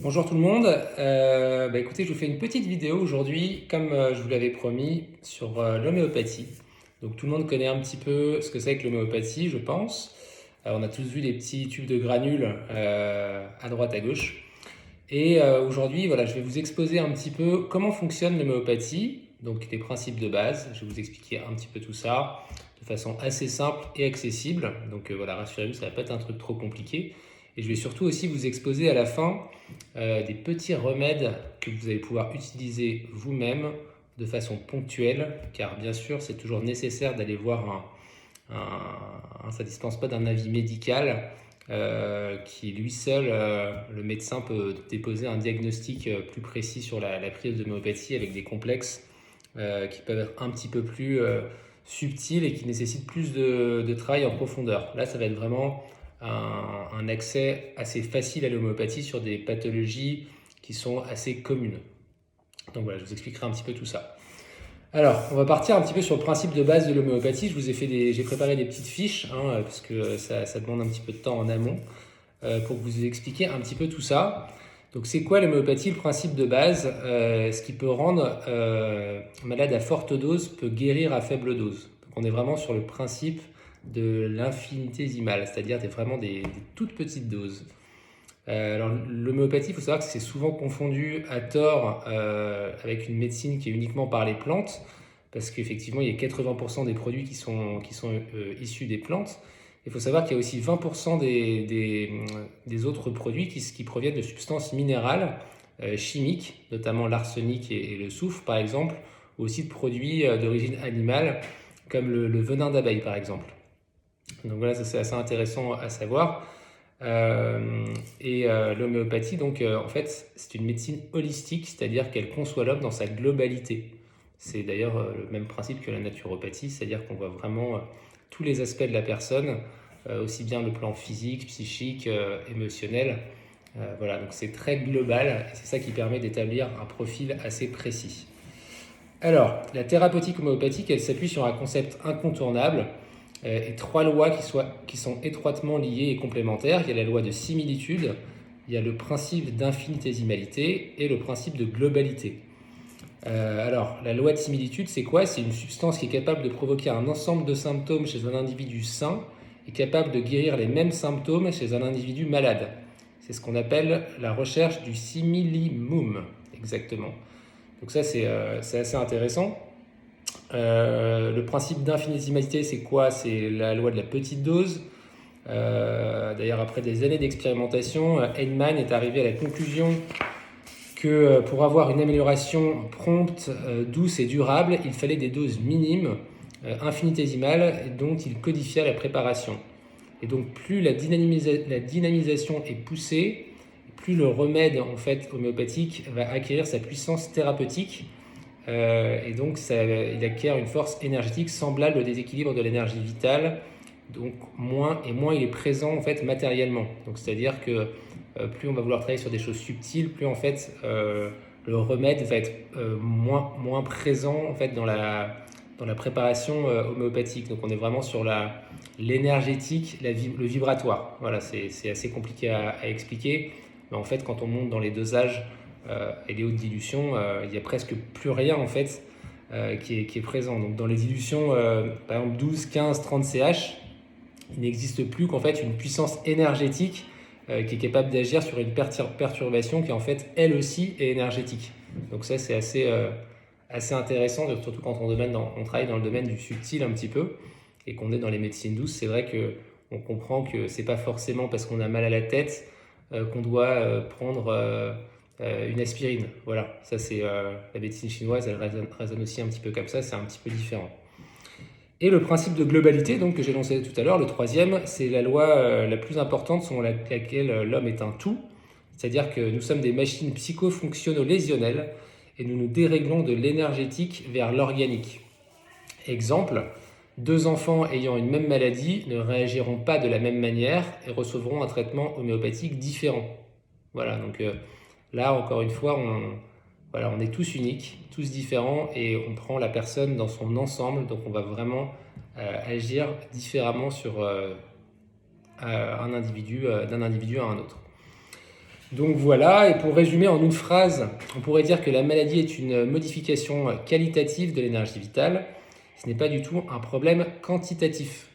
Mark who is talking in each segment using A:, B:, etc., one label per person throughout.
A: Bonjour tout le monde. Écoutez, je vous fais une petite vidéo aujourd'hui, comme je vous l'avais promis, sur l'homéopathie. Donc tout le monde connaît un petit peu ce que c'est que l'homéopathie, je pense. On a tous vu des petits tubes de granules à droite, à gauche. Et aujourd'hui, voilà, je vais vous exposer un petit peu comment fonctionne l'homéopathie, donc les principes de base. Je vais vous expliquer un petit peu tout ça de façon assez simple et accessible. Donc voilà, rassurez-vous, ça va pas être un truc trop compliqué. Et je vais surtout aussi vous exposer à la fin des petits remèdes que vous allez pouvoir utiliser vous-même de façon ponctuelle, car bien sûr, c'est toujours nécessaire d'aller voir ça ne dispense pas d'un avis médical qui lui seul, le médecin peut déposer un diagnostic plus précis sur la prise d'homéopathie avec des complexes qui peuvent être un petit peu plus subtils et qui nécessitent plus de travail en profondeur. Là, ça va être vraiment un accès assez facile à l'homéopathie sur des pathologies qui sont assez communes. Donc voilà, je vous expliquerai un petit peu tout ça. Alors, on va partir un petit peu sur le principe de base de l'homéopathie. J'ai préparé des petites fiches, parce que ça demande un petit peu de temps en amont, pour vous expliquer un petit peu tout ça. Donc, c'est quoi l'homéopathie? Le principe de base, ce qui peut rendre malade à forte dose peut guérir à faible dose. Donc, on est vraiment sur le principe de l'infinitésimal, c'est-à-dire vraiment des toutes petites doses. Alors, l'homéopathie, il faut savoir que c'est souvent confondu à tort avec une médecine qui est uniquement par les plantes, parce qu'effectivement, il y a 80% des produits qui sont issus des plantes. Il faut savoir qu'il y a aussi 20% des autres produits qui proviennent de substances minérales chimiques, notamment l'arsenic et le soufre, par exemple, ou aussi de produits d'origine animale, comme le venin d'abeille, par exemple. Donc voilà, ça c'est assez intéressant à savoir. L'homéopathie, donc, en fait, c'est une médecine holistique, c'est-à-dire qu'elle conçoit l'homme dans sa globalité. C'est d'ailleurs le même principe que la naturopathie, c'est-à-dire qu'on voit vraiment tous les aspects de la personne, aussi bien le plan physique, psychique, émotionnel. Voilà, donc c'est très global et c'est ça qui permet d'établir un profil assez précis. Alors, la thérapeutique homéopathique, elle s'appuie sur un concept incontournable et trois lois qui sont étroitement liées et complémentaires. Il y a la loi de similitude, il y a le principe d'infinitésimalité et le principe de globalité. Alors, la loi de similitude, c'est quoi? C'est une substance qui est capable de provoquer un ensemble de symptômes chez un individu sain et capable de guérir les mêmes symptômes chez un individu malade. C'est ce qu'on appelle la recherche du similimum, exactement. Donc ça, c'est assez intéressant. Le principe d'infinitésimalité, c'est quoi? C'est la loi de la petite dose. D'ailleurs, après des années d'expérimentation, Hahnemann est arrivé à la conclusion que pour avoir une amélioration prompte, douce et durable, il fallait des doses minimes, infinitésimales, dont il codifia la préparation. Et donc, plus la dynamisation est poussée, plus le remède en fait homéopathique va acquérir sa puissance thérapeutique. Et donc, il acquiert une force énergétique semblable au déséquilibre de l'énergie vitale. Donc, moins il est présent en fait matériellement. Donc, c'est-à-dire que plus on va vouloir travailler sur des choses subtiles, plus en fait le remède va être moins présent en fait dans la préparation homéopathique. Donc, on est vraiment sur l'énergétique, le vibratoire. Voilà, c'est assez compliqué à expliquer. Mais en fait, quand on monte dans les dosages et les hautes dilutions, il n'y a presque plus rien en fait qui est présent. Donc dans les dilutions, par exemple 12, 15, 30 CH, il n'existe plus qu'en fait une puissance énergétique qui est capable d'agir sur une perturbation qui en fait elle aussi est énergétique. Donc ça c'est assez intéressant, surtout quand on travaille dans le domaine du subtil un petit peu et qu'on est dans les médecines douces. C'est vrai qu'on comprend que c'est pas forcément parce qu'on a mal à la tête qu'on doit prendre une aspirine. Voilà, ça c'est la médecine chinoise, elle résonne aussi un petit peu comme ça, c'est un petit peu différent. Et le principe de globalité, donc que j'ai lancé tout à l'heure, le troisième, c'est la loi la plus importante selon laquelle l'homme est un tout, c'est-à-dire que nous sommes des machines psychofonctionno-lésionnelles et nous nous déréglons de l'énergétique vers l'organique. Exemple, deux enfants ayant une même maladie ne réagiront pas de la même manière et recevront un traitement homéopathique différent. Voilà, donc là, encore une fois, on est tous uniques, tous différents et on prend la personne dans son ensemble. Donc, on va vraiment agir différemment sur un individu d'un individu à un autre. Donc voilà, et pour résumer en une phrase, on pourrait dire que la maladie est une modification qualitative de l'énergie vitale. Ce n'est pas du tout un problème quantitatif.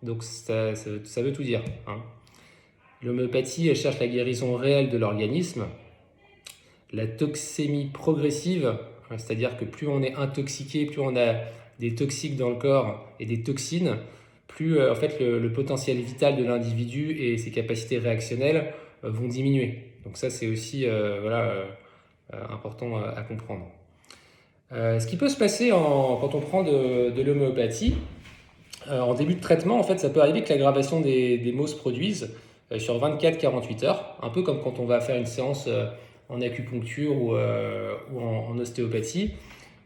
A: Donc ça veut tout dire, hein. L'homéopathie elle cherche la guérison réelle de l'organisme. La toxémie progressive, c'est-à-dire que plus on est intoxiqué, plus on a des toxiques dans le corps et des toxines, plus en fait le potentiel vital de l'individu et ses capacités réactionnelles vont diminuer. Donc ça c'est aussi important à comprendre. Ce qui peut se passer quand on prend de l'homéopathie, en début de traitement, en fait, ça peut arriver que l'aggravation des maux se produise sur 24-48 heures, un peu comme quand on va faire une séance en acupuncture ou en ostéopathie.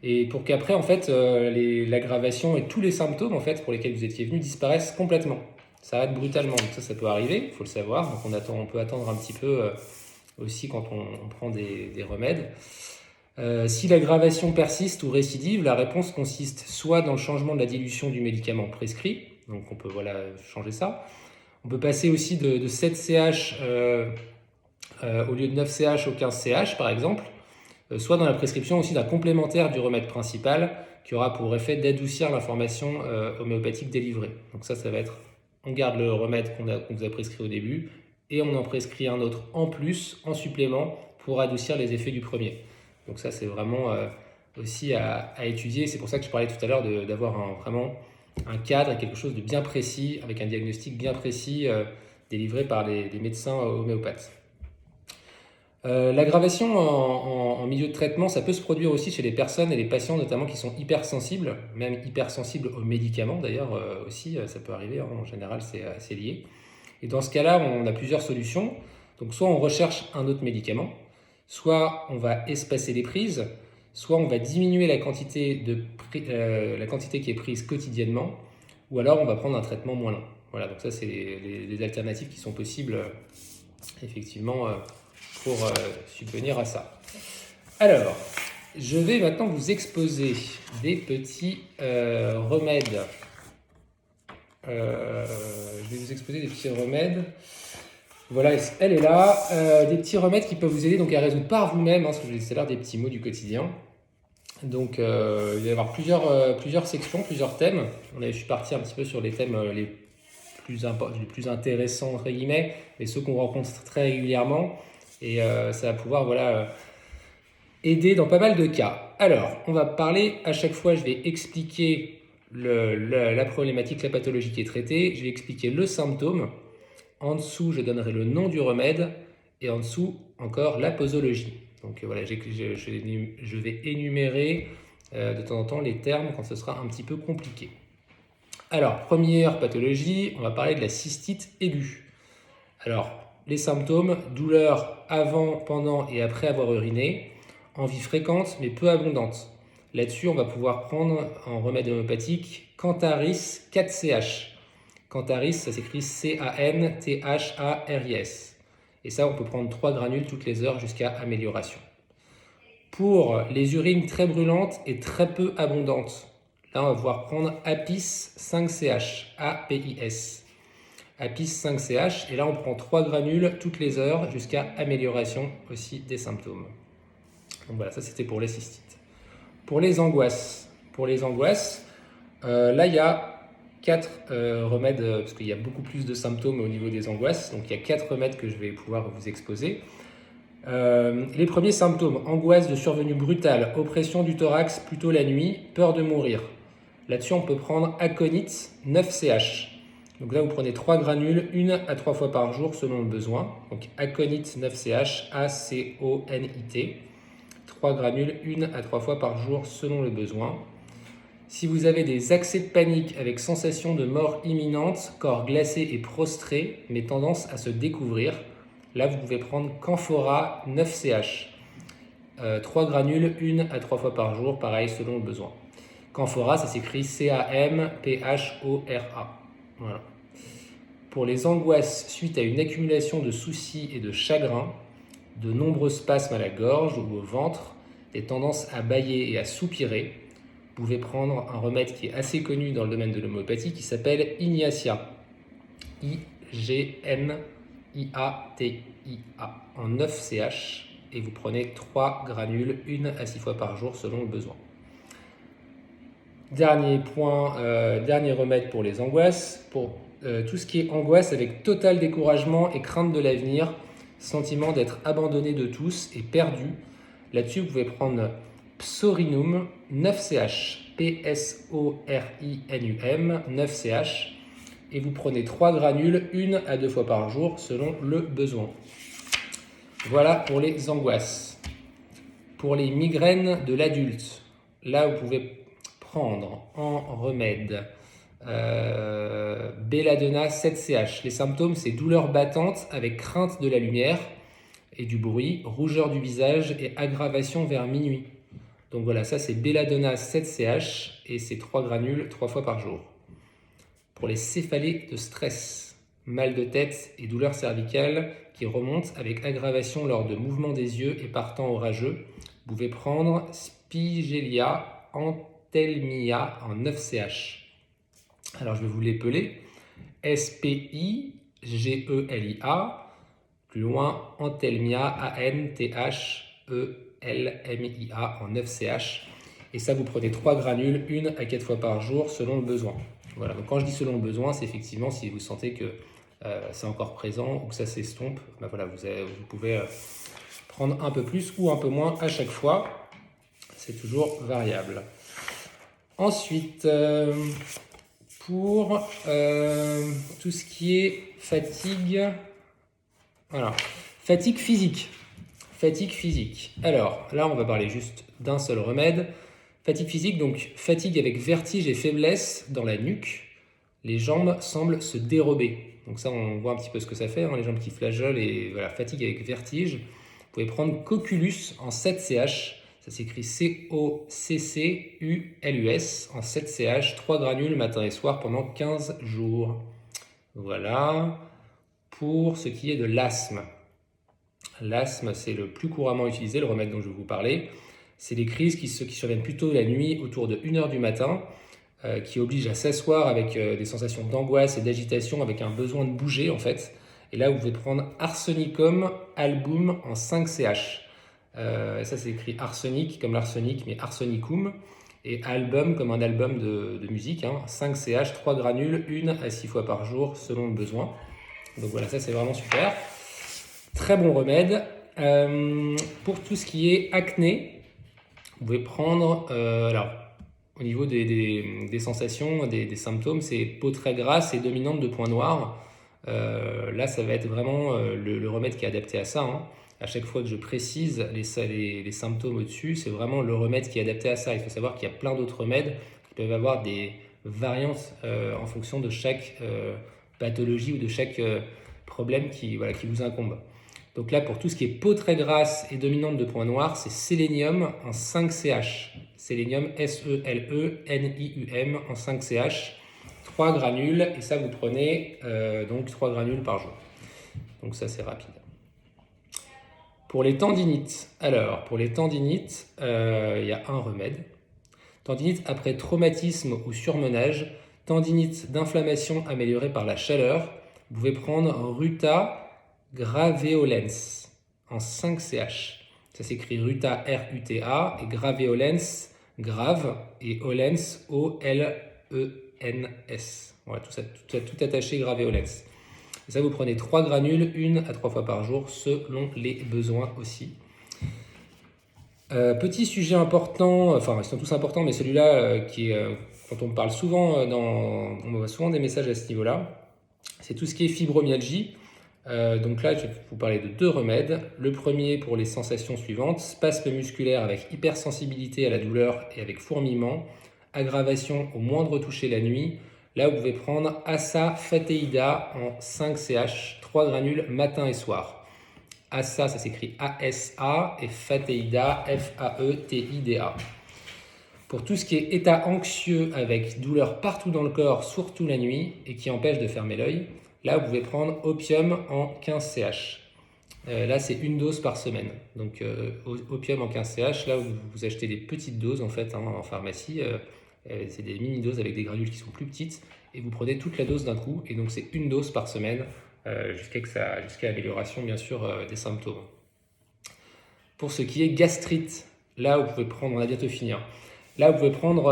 A: Et pour qu'après, en fait, l'aggravation et tous les symptômes en fait, pour lesquels vous étiez venu disparaissent complètement. Ça arrête brutalement. Donc ça peut arriver, il faut le savoir. Donc on peut attendre un petit peu aussi quand on prend des remèdes. Si l'aggravation persiste ou récidive, la réponse consiste soit dans le changement de la dilution du médicament prescrit, donc on peut changer ça. On peut passer aussi de 7 CH au lieu de 9 CH au 15 CH par exemple, soit dans la prescription aussi d'un complémentaire du remède principal qui aura pour effet d'adoucir l'information homéopathique délivrée. Donc ça va être, on garde le remède qu'on vous a prescrit au début et on en prescrit un autre en plus, en supplément, pour adoucir les effets du premier. Donc ça, c'est vraiment aussi à étudier. C'est pour ça que je parlais tout à l'heure d'avoir vraiment un cadre et quelque chose de bien précis, avec un diagnostic bien précis délivré par les médecins homéopathes. L'aggravation en milieu de traitement, ça peut se produire aussi chez les personnes et les patients notamment qui sont hypersensibles, même hypersensibles aux médicaments d'ailleurs aussi, ça peut arriver, hein, en général c'est lié. Et dans ce cas-là, on a plusieurs solutions. Donc soit on recherche un autre médicament, soit on va espacer les prises, soit on va diminuer la quantité qui est prise quotidiennement, ou alors on va prendre un traitement moins long. Voilà, donc ça c'est les alternatives qui sont possibles effectivement pour subvenir à ça. Alors, je vais maintenant vous exposer des petits remèdes. Voilà, elle est là. Des petits remèdes qui peuvent vous aider donc à résoudre par vous-même, ce que je disais tout à l'heure, des petits maux du quotidien. Donc, il va y avoir plusieurs sections, plusieurs thèmes. Je suis parti un petit peu sur les thèmes les plus intéressants, entre guillemets, et ceux qu'on rencontre très régulièrement. Et ça va pouvoir aider dans pas mal de cas. Alors, on va parler à chaque fois, je vais expliquer la problématique, la pathologie qui est traitée, je vais expliquer le symptôme. En dessous, je donnerai le nom du remède et en dessous, encore la posologie. Donc voilà, je vais énumérer de temps en temps les termes quand ce sera un petit peu compliqué. Alors, première pathologie, on va parler de la cystite aiguë. Alors, les symptômes, douleur avant, pendant et après avoir uriné, envie fréquente mais peu abondante. Là-dessus, on va pouvoir prendre en remède homéopathique Cantaris 4CH. Cantaris, ça s'écrit C-A-N-T-H-A-R-I-S. Et ça, on peut prendre 3 granules toutes les heures jusqu'à amélioration. Pour les urines très brûlantes et très peu abondantes, là, on va pouvoir prendre Apis 5CH, A-P-I-S. Apis 5CH, et là, on prend 3 granules toutes les heures jusqu'à amélioration aussi des symptômes. Donc voilà, ça c'était pour les cystites. Pour les angoisses, là, il y a 4 remèdes, parce qu'il y a beaucoup plus de symptômes au niveau des angoisses, donc il y a 4 remèdes que je vais pouvoir vous exposer. Les premiers symptômes, angoisse de survenue brutale, oppression du thorax plutôt la nuit, peur de mourir. Là-dessus, on peut prendre Aconite 9CH. Donc là, vous prenez 3 granules, 1 à 3 fois par jour selon le besoin. Donc Aconite 9CH, A-C-O-N-I-T. 3 granules, 1 à 3 fois par jour selon le besoin. Si vous avez des accès de panique avec sensation de mort imminente, corps glacé et prostré, mais tendance à se découvrir, là vous pouvez prendre Camphora 9CH. 3 granules, 1 à 3 fois par jour, pareil selon le besoin. Camphora, ça s'écrit C-A-M-P-H-O-R-A. Voilà. Pour les angoisses suite à une accumulation de soucis et de chagrins, de nombreux spasmes à la gorge ou au ventre, des tendances à bâiller et à soupirer, vous pouvez prendre un remède qui est assez connu dans le domaine de l'homéopathie qui s'appelle Ignatia. I-G-N-I-A-T-I-A. en 9 CH et vous prenez 3 granules, 1 à 6 fois par jour selon le besoin. Dernier point, dernier remède pour les angoisses, pour tout ce qui est angoisse avec total découragement et crainte de l'avenir, sentiment d'être abandonné de tous et perdu. Là-dessus, vous pouvez prendre Psorinum 9CH, Psorinum 9CH, et vous prenez 3 granules, 1 à 2 fois par jour selon le besoin. Voilà pour les angoisses. Pour les migraines de l'adulte, là vous pouvez prendre en remède Belladonna 7CH. Les symptômes, c'est douleurs battantes avec crainte de la lumière et du bruit, rougeur du visage et aggravation vers minuit. Donc voilà, ça c'est Belladonna 7CH et c'est 3 granules 3 fois par jour. Pour les céphalées de stress, mal de tête et douleurs cervicales qui remontent avec aggravation lors de mouvements des yeux et partant orageux, vous pouvez prendre Spigelia Antelmia en 9CH. Alors je vais vous l'épeler. Spigelia, plus loin Antelmia, Antelmia en 9CH. Et ça, vous prenez 3 granules, 1 à 4 fois par jour selon le besoin. Voilà, donc quand je dis selon le besoin, c'est effectivement si vous sentez que c'est encore présent ou que ça s'estompe, ben voilà, vous pouvez prendre un peu plus ou un peu moins à chaque fois. C'est toujours variable. Ensuite, pour tout ce qui est fatigue, voilà, fatigue physique. Fatigue physique. Alors là, on va parler juste d'un seul remède. Fatigue physique, donc fatigue avec vertige et faiblesse dans la nuque. Les jambes semblent se dérober. Donc ça, on voit un petit peu ce que ça fait, hein, les jambes qui flageolent et voilà, fatigue avec vertige. Vous pouvez prendre Coculus en 7CH. Ça s'écrit COCCULUS en 7CH, 3 granules matin et soir pendant 15 jours. Voilà. Pour ce qui est de l'asthme. L'asthme, c'est le plus couramment utilisé, le remède dont je vais vous parler. C'est des crises qui surviennent plutôt la nuit autour de 1h du matin, qui obligent à s'asseoir avec des sensations d'angoisse et d'agitation, avec un besoin de bouger en fait. Et là, vous pouvez prendre Arsenicum album en 5CH. Ça, c'est écrit arsenic comme l'arsenic, mais arsenicum. Et album comme un album de musique, hein, 5CH, 3 granules, 1 à 6 fois par jour selon le besoin. Donc voilà, ça c'est vraiment super. Très bon remède. Pour tout ce qui est acné, vous pouvez prendre, alors au niveau des sensations, des symptômes, c'est peau très grasse et dominante de points noirs. Là, ça va être vraiment le remède qui est adapté à ça, hein. À chaque fois que je précise les symptômes au-dessus, c'est vraiment le remède qui est adapté à ça. Il faut savoir qu'il y a plein d'autres remèdes qui peuvent avoir des variantes en fonction de chaque pathologie ou de chaque problème qui vous incombe. Donc là, pour tout ce qui est peau très grasse et dominante de points noirs, c'est Sélénium en 5CH. Sélénium, SELENIUM en 5CH. 3 granules, et ça vous prenez donc 3 granules par jour. Donc ça, c'est rapide. Pour les tendinites, alors pour les tendinites, il y a un remède. Tendinite après traumatisme ou surmenage, tendinite d'inflammation améliorée par la chaleur, vous pouvez prendre Ruta graveolens en 5CH. Ça s'écrit Ruta R-U-T-A et graveolens grave et olens O-L-E-N-S. Voilà, tout attaché graveolens. Et ça, vous prenez 3 granules, 1 à 3 fois par jour, selon les besoins aussi. Petit sujet important, enfin ils sont tous importants, mais celui-là quand on parle souvent, on voit souvent des messages à ce niveau-là, c'est tout ce qui est fibromyalgie. Donc là, je vais vous parler de 2 remèdes. Le premier pour les sensations suivantes, spasme musculaire avec hypersensibilité à la douleur et avec fourmillement, aggravation au moindre toucher la nuit. Là, vous pouvez prendre Asafoetida en 5CH, 3 granules matin et soir. Asa, ça s'écrit A-S-A et Fateida, F-A-E-T-I-D-A. Pour tout ce qui est état anxieux avec douleur partout dans le corps, surtout la nuit, et qui empêche de fermer l'œil, là, vous pouvez prendre Opium en 15CH. Là, c'est 1 dose par semaine. Donc, Opium en 15CH, là, vous achetez des petites doses en fait, hein, en pharmacie. C'est des mini-doses avec des granules qui sont plus petites et vous prenez toute la dose d'un coup. Et donc, c'est 1 dose par semaine jusqu'à l'amélioration bien sûr des symptômes. Pour ce qui est gastrite, là vous pouvez prendre, on a bientôt fini, hein. Là vous pouvez prendre,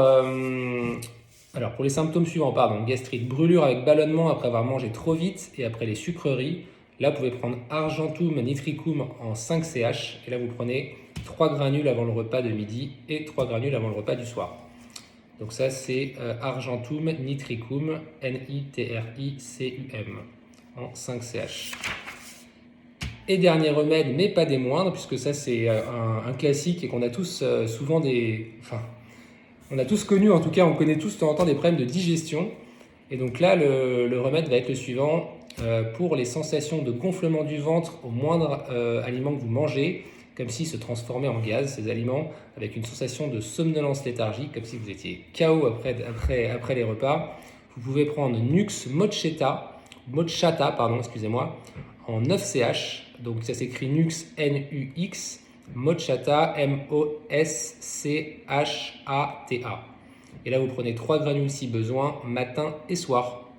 A: alors pour les symptômes suivants, pardon, gastrite, brûlure avec ballonnement après avoir mangé trop vite et après les sucreries. Là vous pouvez prendre Argentum nitricum en 5 CH et là vous prenez 3 granules avant le repas de midi et 3 granules avant le repas du soir. Donc ça c'est Argentum nitricum, NITRICUM en 5 CH. Et dernier remède, mais pas des moindres, puisque ça c'est un classique et qu'on a tous souvent on a tous connu, en tout cas on connaît tous de temps en temps des problèmes de digestion. Et donc là le remède va être le suivant, pour les sensations de gonflement du ventre au moindre aliment que vous mangez, comme s'ils se transformaient en gaz, ces aliments, avec une sensation de somnolence léthargique, comme si vous étiez KO après les repas. Vous pouvez prendre Nux Mochata, en 9 CH. Donc ça s'écrit Nux, N-U-X, Mochata, M-O-S-C-H-A-T-A. Et là, vous prenez 3 granules si besoin, matin et soir.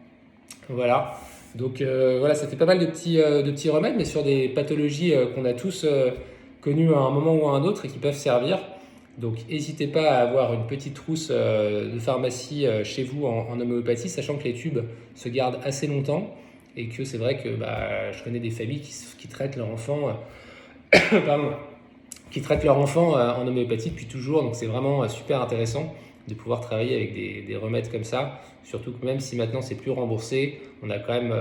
A: Voilà. Donc voilà, ça fait pas mal de petits remèdes, mais sur des pathologies qu'on a tous connues à un moment ou à un autre et qui peuvent servir. Donc n'hésitez pas à avoir une petite trousse de pharmacie chez vous en homéopathie, sachant que les tubes se gardent assez longtemps et que c'est vrai que je connais des familles qui traitent leur enfant en homéopathie depuis toujours, donc c'est vraiment super intéressant de pouvoir travailler avec des remèdes comme ça, surtout que même si maintenant c'est plus remboursé, on a quand même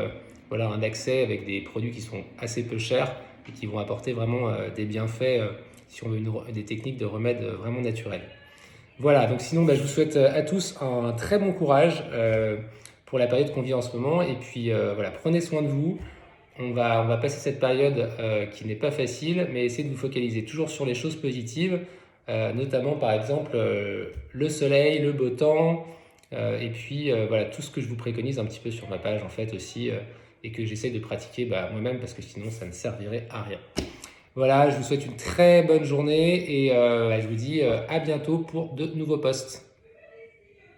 A: un accès avec des produits qui sont assez peu chers et qui vont apporter vraiment des bienfaits si on veut des techniques de remède vraiment naturelles. Voilà, donc sinon je vous souhaite à tous un très bon courage pour la période qu'on vit en ce moment, et puis prenez soin de vous. On va passer cette période qui n'est pas facile, mais essayez de vous focaliser toujours sur les choses positives, notamment par exemple le soleil, le beau temps, et puis tout ce que je vous préconise un petit peu sur ma page en fait aussi, et que j'essaie de pratiquer moi-même parce que sinon ça ne servirait à rien. Voilà, je vous souhaite une très bonne journée et je vous dis à bientôt pour de nouveaux posts.